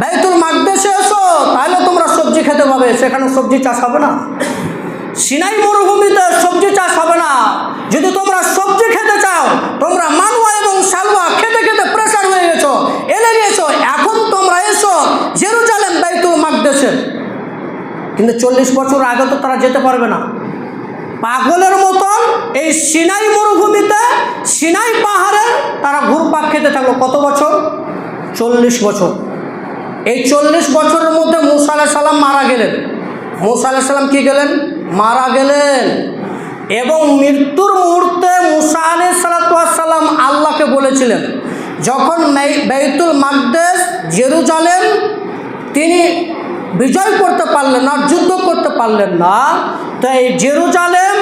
বাইতুল মাকদেসে এসো, তাহলে তোমরা সবজি খেতে পাবে। সেখানে সবজি চাষ হবে না, সিনাই মরুভূমিতে সবজি চাষ হবে না। যদি তোমরা সবজি খেতে চাও, তোমরা মানুয়া এবং সালওয়া খেতে খেতে প্রেসার হয়ে গেছো, এলে গেছো, এখন তোমরা এসো জেরুজালেম বাইতুল মাকদেসে। কিন্তু 40 বছর আগে তো তারা যেতে পারবে না। পাগলের মতন এই সিনাই মরুভূমিতে, সিনাই পাহাড়ে তারা ঘুরপাক খেতে থাকলো। কত বছর? 40 বছর। এই 40 বছরের মধ্যে মূসা আলাইহিস সালাম মারা গেলেন। মূসা আলাইহিস সালাম কি গেলেন? মারা গেলেন। এবং মৃত্যুর মুহূর্তে মূসা আলাইহিস সালাম আল্লাহকে বলেছিলেন, যখন বাইতুল মাকদেস জেরুজালেম তিনি বিজয় করতে পারলেন না, যুদ্ধ করতে পারলেন না, তাই জেরুজালেম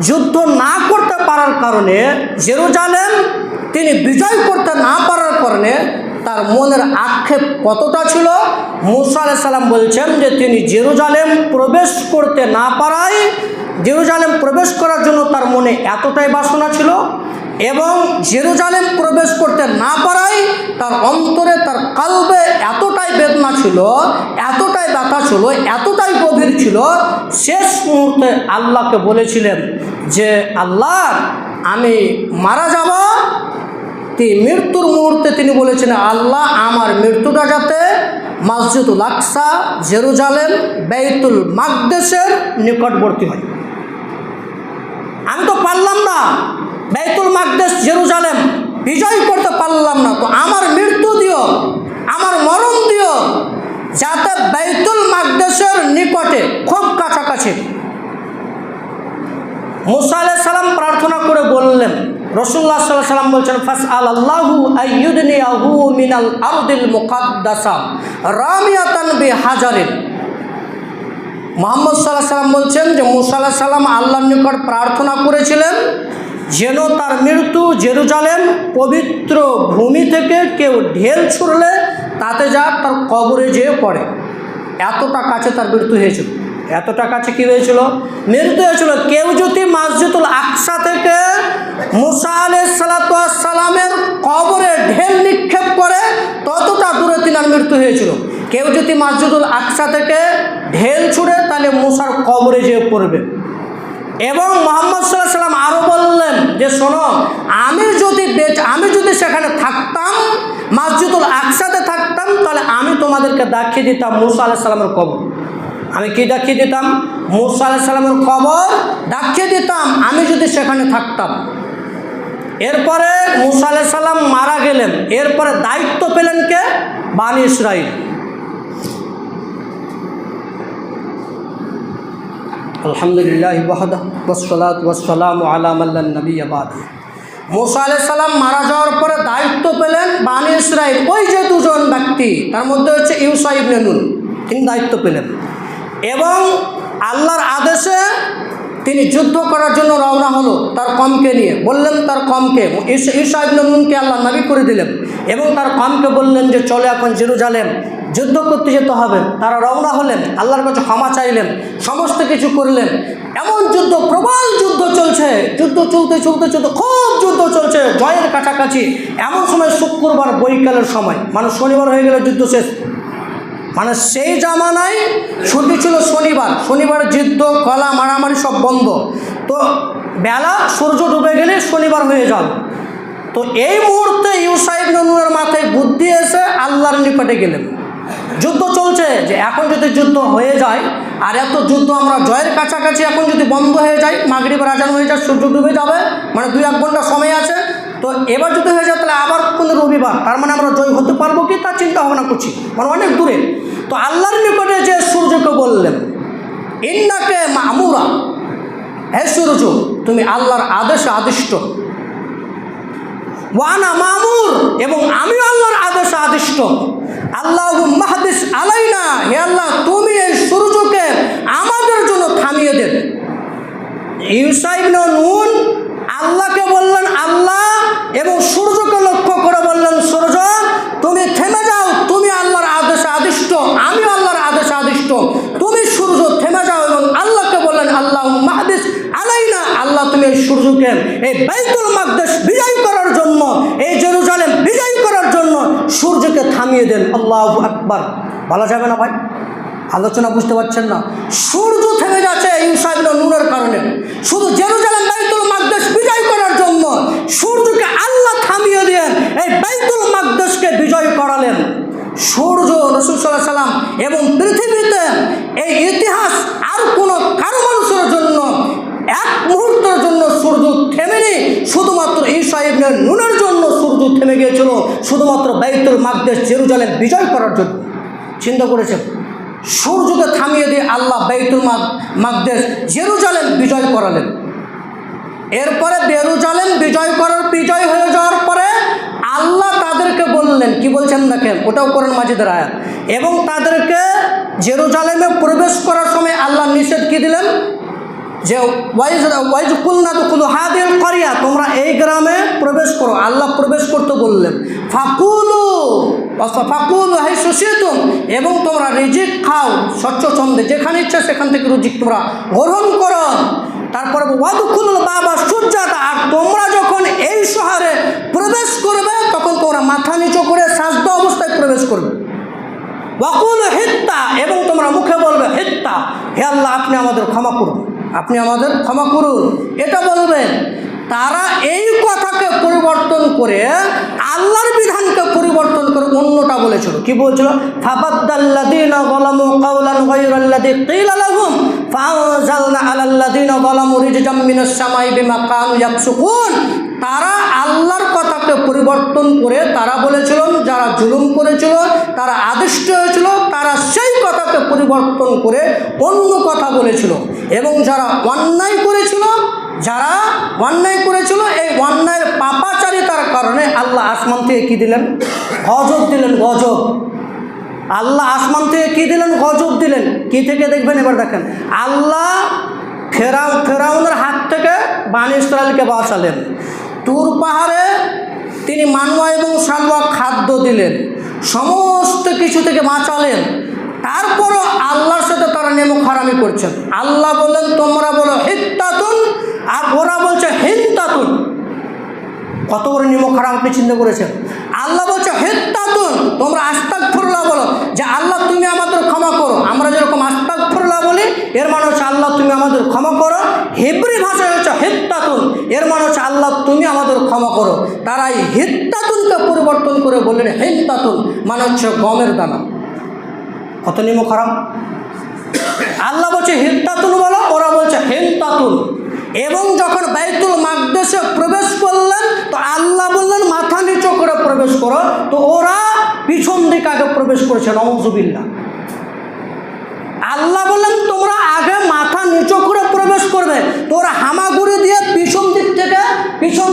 যুদ্ধ না করতে পারার কারণে, জেরুজালেম তিনি বিজয় করতে না পারার কারণে তার মনের আক্ষেপ কতটা ছিল, মূসা আলাইহিস সালাম বলছেন যে তিনি জেরুজালেম প্রবেশ করতে না পারায়, জেরুজালেম প্রবেশ করার জন্য তার মনে এতটাই বাসনা ছিল, এবং জেরুজালেম প্রবেশ করতে না পারায় তার অন্তরে, তার কালবে এতটাই বেদনা ছিল, এতটাই ব্যথা ছিল, এতটাই গভীর ছিল, শেষ মুহূর্তে আল্লাহকে বলেছিলেন যে আল্লাহ আমি মারা যাব। মৃত্যুর মুহূর্তে তিনি বলেছেন আল্লাহ আমার মৃত্যুটা যাতে মসজিদুল আকসা জেরুজালেম বাইতুল মাকদেসের নিকটবর্তী হয়। আমি তো পারলাম না বাইতুল মাকদেস জেরুজালেম বিজয় করতে পারলাম না, তো আমার মৃত্যু দিও, আমার মরণ দিও যাতে বাইতুল মাকদেসের নিকটে, খুব কাছাকাছি। মূসা আলাইহিস সালাম প্রার্থনা করে বললেন, রাসূলুল্লাহ সাল্লাল্লাহু আলাইহি ওয়াসাল্লাম বলছেন ফাসআলাল্লাহু আইয়ুদনিয়াহু মিনাল আরদিল মুকাদ্দাসা রামিয়াতান বিহাজারিন। মুহাম্মদ সাল্লাল্লাহু আলাইহি ওয়াসাল্লাম বলছেন যে মূসা আলাইহিস সালাম আল্লাহর নিকট প্রার্থনা করেছিলেন যেন তার মৃত্যু জেরুজালেম পবিত্র ভূমি থেকে কেউ ঢেল ছুড়লে তাতে যা তার কবরে যেয়ে পড়ে। এতটা কাছে তার মৃত্যু হয়েছিল, এতটা কাছে কী হয়েছিল? মৃত্যু হয়েছিল। কেউ যদি মসজিদুল আকসা থেকে মূসা আলাইহিস সালামের কবরে ঢেল নিক্ষেপ করে, ততটা দূরে তিনার মৃত্যু হয়েছিল। কেউ যদি মসজিদুল আকসা থেকে ঢেল ছুড়ে, তাহলে মূসার কবরে যেয়ে পড়বে। এবং মুহাম্মদ সাল্লাল্লাহু আলাইহি ওয়াসাল্লাম আরও বললেন যে শোনো, আমি যদি সেখানে থাকতাম, মসজিদুল আকসাতে থাকতাম, তাহলে আমি তোমাদেরকে দেখিয়ে দিতাম মূসা আলাইহিস সালামের কবর। আমি কি দেখিয়ে দিতাম? মূসা আলাইহিস সালামের কবর দেখিয়ে দিতাম আমি যদি সেখানে থাকতাম। এরপরে মূসা আলাইহিস সালাম মারা গেলেন। এরপরে দায়িত্ব পেলেন কে? বানি ইসরাইল। আলহামদুলিল্লাহি ওয়াহদা ওয়াসসালাতু ওয়াসসালামু আলা মান লা নাবিয়্যা বা'দা। মূসা আলাইহিস সালাম মারা যাওয়ার পরে দায়িত্ব পেলেন বানি ইসরাইল। ওই যে দুজন ব্যক্তি, তার মধ্যে হচ্ছে ইউসা ইবনে নুন, তিনি দায়িত্ব পেলেন। এবং আল্লাহর আদেশে তিনি যুদ্ধ করার জন্য রওনা হলো তার কমকে নিয়ে। বললেন তার কমকে, ইউসা ইবনে নুনকে আল্লাহ নবী করে দিলেন, এবং তার কমকে বললেন যে চলে এখন জেরুজালেম যুদ্ধ করতে যেতে হবে। তারা রওনা হলেন, আল্লাহর কাছে ক্ষমা চাইলেন, সমস্ত কিছু করলেন। এমন যুদ্ধ, প্রবল যুদ্ধ চলছে, যুদ্ধ চলতে চলতে চলতে খুব যুদ্ধ চলছে, জয়ের কাছাকাছি। এমন সময় শুক্রবার বৈকালের সময়, মানে শনিবার হয়ে গেলে যুদ্ধ শেষ। মানে সেই জামানায় ছুটি ছিল শনিবার, শনিবার যুদ্ধ কলা মারামারি সব বন্ধ। তো বেলা সূর্য ডুবে গেলে শনিবার হয়ে যাবে। তো এই মুহূর্তে ইউসা ইবনে নুনের মাথায় বুদ্ধি এসে আল্লাহর নিকটে গেলেন। যুদ্ধ চলছে, যে এখন যদি যুদ্ধ হয়ে যায়, আর এত যুদ্ধ আমরা জয়ের কাছাকাছি, এখন যদি বন্ধ হয়ে যায়, মাগরিবের আজান হয়ে যায়, সূর্য ডুবে যাবে, মানে 2-1 ঘন্টা সময় আছে। তো এবার যদি হয়ে যায়, তাহলে আবার কোনো রবিবার পরিবার, তার মানে আমরা জয় হতে পারবো কি তা চিন্তা ভাবনা করছি, মানে অনেক দূরে। তো আল্লাহর নিকটে যে সূর্যকে বললেন ইন্নাকে মামুরা, হে সূর্য তুমি আল্লাহর আদেশে আদিষ্ট, ওয়ানা মামুর এবং আমি আল্লাহর আদেশে আদিষ্ট, আল্লাহুম্মা হাবিস আলাইনা, হে আল্লাহ তুমি এই সূর্যকে আমাদের জন্য থামিয়ে দেন। ইউসা ইবনে নুন আল্লাহকে বললেন আল্লাহ, এবং সূর্যকে লক্ষ্য করে বললেন সূর্য তুমি থেমে যাও, তুমি আল্লাহর আদেশে আদিষ্ট, আমি আল্লাহর আদেশে আদিষ্ট, তুমি সূর্য থেমে যাও। এবং আল্লাহকে বললেন আল্লাহুম্মা হাবিস আলাইনা, আল্লাহ তুমি এই সূর্যকে এই বাইতুল মাকদেস বিজয় করার জন্য, এই জেরুজালেম বিজয় করার জন্য সূর্যকে থামিয়ে দেন। আল্লাহু আকবার। বলা যাবে না ভাই? আলোচনা বুঝতে পারছেন না? সূর্য থেমে যাচ্ছে ইউসা ইবনে নুনের কারণে। শুধু জেরুজালেম বাইতুল মাকদেস বিজয় করার জন্য সূর্যকে আল্লাহ থামিয়ে দিয়ে এই বাইতুল মাকদেসকে বিজয় করালেন। সূর্য রাসূল সাল্লাল্লাহু আলাইহি সাল্লাম এবং পৃথিবীতে এই ইতিহাস আর কোনো কারো মানুষের জন্য এক মুহূর্তের জন্য সূর্য থেমেনি, শুধুমাত্র ঈসা ইবনে নুনের জন্য সূর্য থেমে গিয়েছিল, শুধুমাত্র বাইতুল মাকদেস জেরুজালেম বিজয় করার জন্য। চিন্তা করেছেন? সূর্যকে থামিয়ে দিয়ে আল্লাহ বাইতুল মাকদেস জেরুজালেম বিজয় করালেন। এরপরে জেরুজালেম বিজয় হয়ে যাওয়ার পরে আল্লাহ তাদেরকে বললেন, কি বলছেন দেখেন, ওটাও কোরআন মাজিদের আয়াত, এবং তাদেরকে জেরুজালেমে প্রবেশ করার সময় আল্লাহ নিষেধ কি দিলেন, যে ওয়াইজ কুলনা দুখুলু হাদিল কারিয়া, তোমরা এই গ্রামে প্রবেশ করো। আল্লাহ প্রবেশ করতে বললেন। ফাকুলু হাইসু শিতুম, এবং তোমরা রিজিক খাও স্বচ্ছন্দে, যেখানে ইচ্ছা সেখান থেকে রিজিক তোমরা গ্রহণ করো। তারপরে ওয়াদুকুলুল বাবা সুজ্জাদা, আর তোমরা যখন এই শহরে প্রবেশ করবে তখন তোমরা মাথা নিচু করে সাজদা অবস্থায় প্রবেশ করবে। ওয়াকুল হিত্তা, এবং তোমরা মুখে বলবে হিত্তা, হে আল্লাহ আপনি আমাদের ক্ষমা করুন, আপনি আমাদের ক্ষমা করুন, এটা বলবেন। তারা এই কথাকে পরিবর্তন করে আল্লাহর বিধানকে পরিবর্তন করে অন্যটা বলেছিল। কি বলছিল? ফাবাদ্দাল্লাযীনা যালামু কাওলান গায়রাল্লাযী ক্বিলা লাহুম ফাআনজালনা আলাল্লাযীনা যালামু রিজজাম মিনাস সামাই বিমা কানু ইয়াফসুকুন। তারা আল্লাহর কথাকে পরিবর্তন করে তারা বলেছিল, যারা জুলুম করেছিল, তারা আদিষ্ট হয়েছিল, তারা সেই কথাকে পরিবর্তন করে অন্য কথা বলেছিল। এবং যারা অন্যায় করেছিল এই অন্যায়ের পাপাচারিতার কারণে আল্লাহ আসমান থেকে কি দিলেন? গজব দিলেন। গজব। আল্লাহ আসমান থেকে কি দিলেন? গজব দিলেন। কি থেকে দেখবেন? এবার দেখেন, আল্লাহ ফেরাউনের হাত থেকে বনী ইসরাইলকে বাঁচালেন। তুর পাহাড়ে তিনি মানওয়া এবং সালওয়া খাদ্য দিলেন, সমস্ত কিছু থেকে বাঁচালেন। তারপরও আল্লাহর সাথে তারা নেমক হারামি করছেন। আল্লাহ বললেন তোমরা বলো হিত্তাতুন, আর ওরা বলছে হিন্তাতুন। কত বড় নেমক হারাম আপনি চিন্তা করেছেন? আল্লাহ বলছে হিত্তাতুন, তোমরা আস্তাগফিরুল্লাহ বলো, যে আল্লাহ তুমি আমাদের ক্ষমা করো। আমরা যেরকম আস্তাগফিরুল্লাহ বলি, এর মানে হচ্ছে আল্লাহ তুমি আমাদের ক্ষমা করো। হিব্রি ভাষায় হচ্ছে হিত্তাতুন, এর মানে হচ্ছে আল্লাহ তুমি আমাদের ক্ষমা করো। তারা এই হিত্তাতুনকে পরিবর্তন করে বললেন হিন্তাতুন, মানে হচ্ছে গমের দানা। কত নিমক হারাম! আল্লাহ বলছে হিত্তাতুন বলো, ওরা বলছে হিন্তাতুন। এবং যখন বাইতুল মাকদেসে প্রবেশ করলেন তো আল্লাহ বললেন মাথা নিচু করে প্রবেশ করো, তো ওরা পিছন দিকে আগে প্রবেশ করেছে। নাউযুবিল্লাহ। আল্লাহ বললেন তোমরা আগে মাথা নিচু করে প্রবেশ করবে, তো ওরা হামাগুড়ি দিয়ে পিছন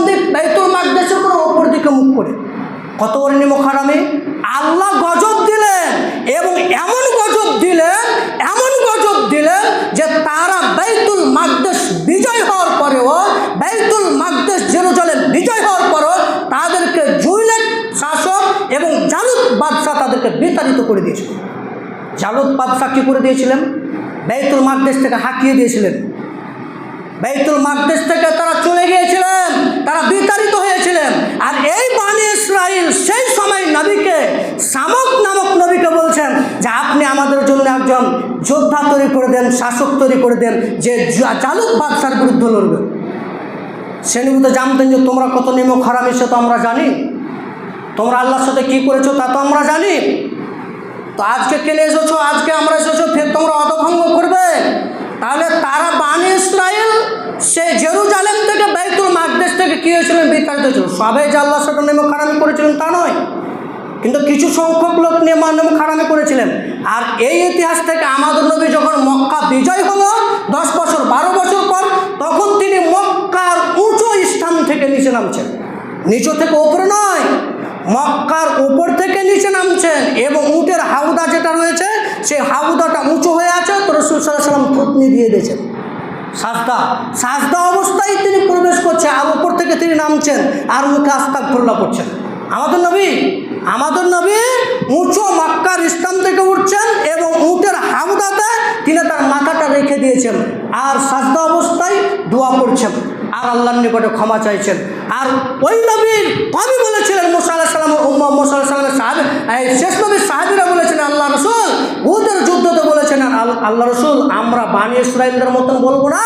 দিক বাইতুল মাকদেসের করে ওপর দিকে মুখ করে। কত বড় নিমক হারামি! আল্লাহ গজব দিলেন, এবং এমন গজব দিলেন যে তারা বাইতুল মাকদেস বিজয় হওয়ার পরেও, বাইতুল মাকদেস জেরুজালেম বিজয় হওয়ার পরেও তাদেরকে জুইলেট শাসক এবং জালুত বাদশাহ তাদেরকে বিতাড়িত করে দিয়েছিল। জালুত বাদশাহ কী করে দিয়েছিলেন? বাইতুল মাকদেস থেকে হাঁকিয়ে দিয়েছিলেন। বাইতুল মাকদেস থেকে তারা চলে গিয়েছিলেন, তারা বিতাড়িত হয়েছিলেন। আর এই বনী ইসরাইল সেই সময় নবীকে, শামক নামক নবীকে বলছেন যে আপনি আমাদের জন্য একজন যোদ্ধা তৈরি করে দেন, শাসক তৈরি করে দেন, যে জালুত বাদশার বিরুদ্ধে লড়বে। সে নবী তো জানতেন যে তোমরা কত নিমক হারামি, সে তো আমরা জানি। তোমরা আল্লাহর সাথে কী করেছো তা তো আমরা জানি। তো আজকে কেনে এসেছো, আজকে আমরা এসেছো, ফের তোমরা অধভঙ্গ করবে। তাহলে তারা বনী ইসরাইল সেই জেরুজালেম থেকে বাইতুল মাকদেস থেকে কী হয়েছিলেন? বিতাড়িত হয়েছিল। সবাই যে আল্লাহর সাথে নেমে খারামি করেছিলেন তা নয়। কিন্তু কিছু সংখ্যক লোক নেমানো খারামি করেছিলেন। আর এই ইতিহাস থেকে আমাদের নবী যখন মক্কা বিজয় হলো 10 বছর 12 বছর পর, তখন তিনি মক্কার উঁচু স্থান থেকে নিচে নামছেন, নিচু থেকে উপরে নয়, মক্কার উপর থেকে নিচে নামছেন। এবং উটের হাউদা যেটা রয়েছে সেই হাউদাটা উঁচু হয়ে আছে, তো রাসূল সাল্লাল্লাহু আলাইহি ওয়াসাল্লাম থুতনি দিয়ে দিয়েছেন। সাজদা অবস্থায় তিনি প্রবেশ করছে, আর উপর থেকে তিনি নামছেন আর মুখে আস্তাগফিরুল্লাহ পড়ছেন। আমাদের নবী উঁচু মক্কার স্থান থেকে উঠছেন এবং উটের হাউদাতে তিনি তার মাথাটা রেখে দিয়েছেন আর সাজদা অবস্থায় দোয়া করছেন আর আল্লাহর নিকটে ক্ষমা চাইছেন। আর ওই নবীর কবি বলেছিলেন, মুসা আলাইহিস সালামের উম্মত, মুসা আলাইহিস সালামের সাহাবী, এই শেষ নবীর সাহাবীরা বলেছিলেন আল্লাহ রাসূল উহুদের যুদ্ধতে বলেছেন, আল্লাহ রাসূল আমরা বনী ইসরাঈলদের মতন বলবো না,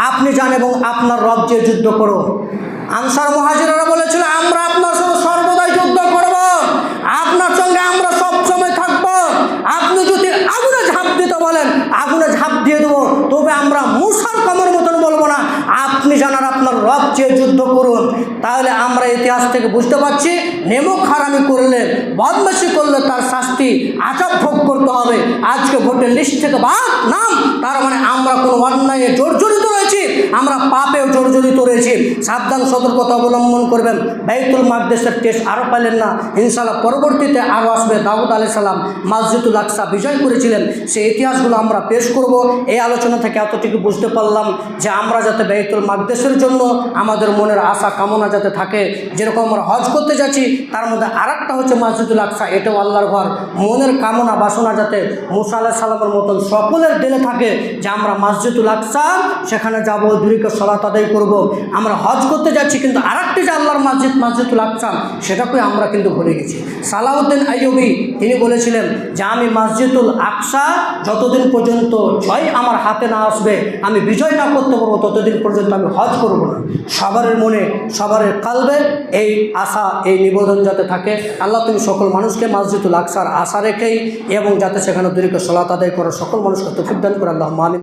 আপনি যান এবং আপনার রব যে যুদ্ধ করো। আনসার মুহাজিররা বলেছিল আমরা আপনার সঙ্গে সর্বদাই যুদ্ধ করব, আপনার সঙ্গে আমরা সব সময় থাকব, আপনি যদি আগুনে ঝাঁপ দিতে বলেন আগুনে ঝাঁপ দিয়ে দেবো, তবে আমরা মুসার কমের মতন বলবো না, আপনি জানার আপনার রব চেয়ে যুদ্ধ করুন। তাহলে আমরা ইতিহাস থেকে বুঝতে পারছি নেমক হারামি করলে, বদমাশি করলে তার শাস্তি আচার ভোগ করতে হবে। আজকে ভোটের লিস্ট থেকে বাদ নাম, তার মানে আমরা কোনো অন্যায়ে জর্জরিত রয়েছি, আমরা পাপেও জর্জরিত রয়েছি। সাবধান সতর্কতা অবলম্বন করবেন। বাইতুল মাকদেসের টেস্ট আরও পাইলেন না, ইনশাআল্লাহ পরবর্তীতে আরও আসবে। দাউদ আলাইহিস সালাম মসজিদুল আকসা বিজয় করেছিলেন, সেই ইতিহাসগুলো আমরা পেশ করব। এই আলোচনা থেকে এতটুকু বুঝতে পারলাম যে আমরা যাতে বাইতুল মাকদেসের জন্য আমাদের মনের আশা কামনা যাতে থাকে, যেরকম আমরা হজ করতে যাচ্ছি তার মধ্যে আরেকটা হচ্ছে মসজিদুল আকসা, এটাও আল্লাহর ঘর। মনের কামনা বাসনা যাতে মুসা আলাইহিস সালামের মতন সকলের দিলে থাকে যে আমরা মসজিদুল আকসা সেখানে যাব, দুরিকে সালাত আদায় করব। আমরা হজ করতে যাচ্ছি কিন্তু আরেকটি যে আল্লাহর মসজিদুল আকসা সেটাকে আমরা কিন্তু ভুলে গেছি। সালাউদ্দিন আইয়ুবী তিনি বলেছিলেন যে আমি মসজিদুল আকসা যতদিন পর্যন্ত জয় আমার হাতে না আসবে, আমি বিজয় না করতে পারবো, ততদিন পর্যন্ত আমি হজ করব না। সবার মনে সবার কালবে এই আশা, এই নিবেদন যাতে থাকে। আল্লাহ তুমি সকল মানুষকে মসজিদুল আকসার আশা রেখেই এবং যাতে সেখানে দুরিকে সালাত আদায় করার সকল মানুষকে তৌফিক দান করে। আল্লাহুম্মা আমিন।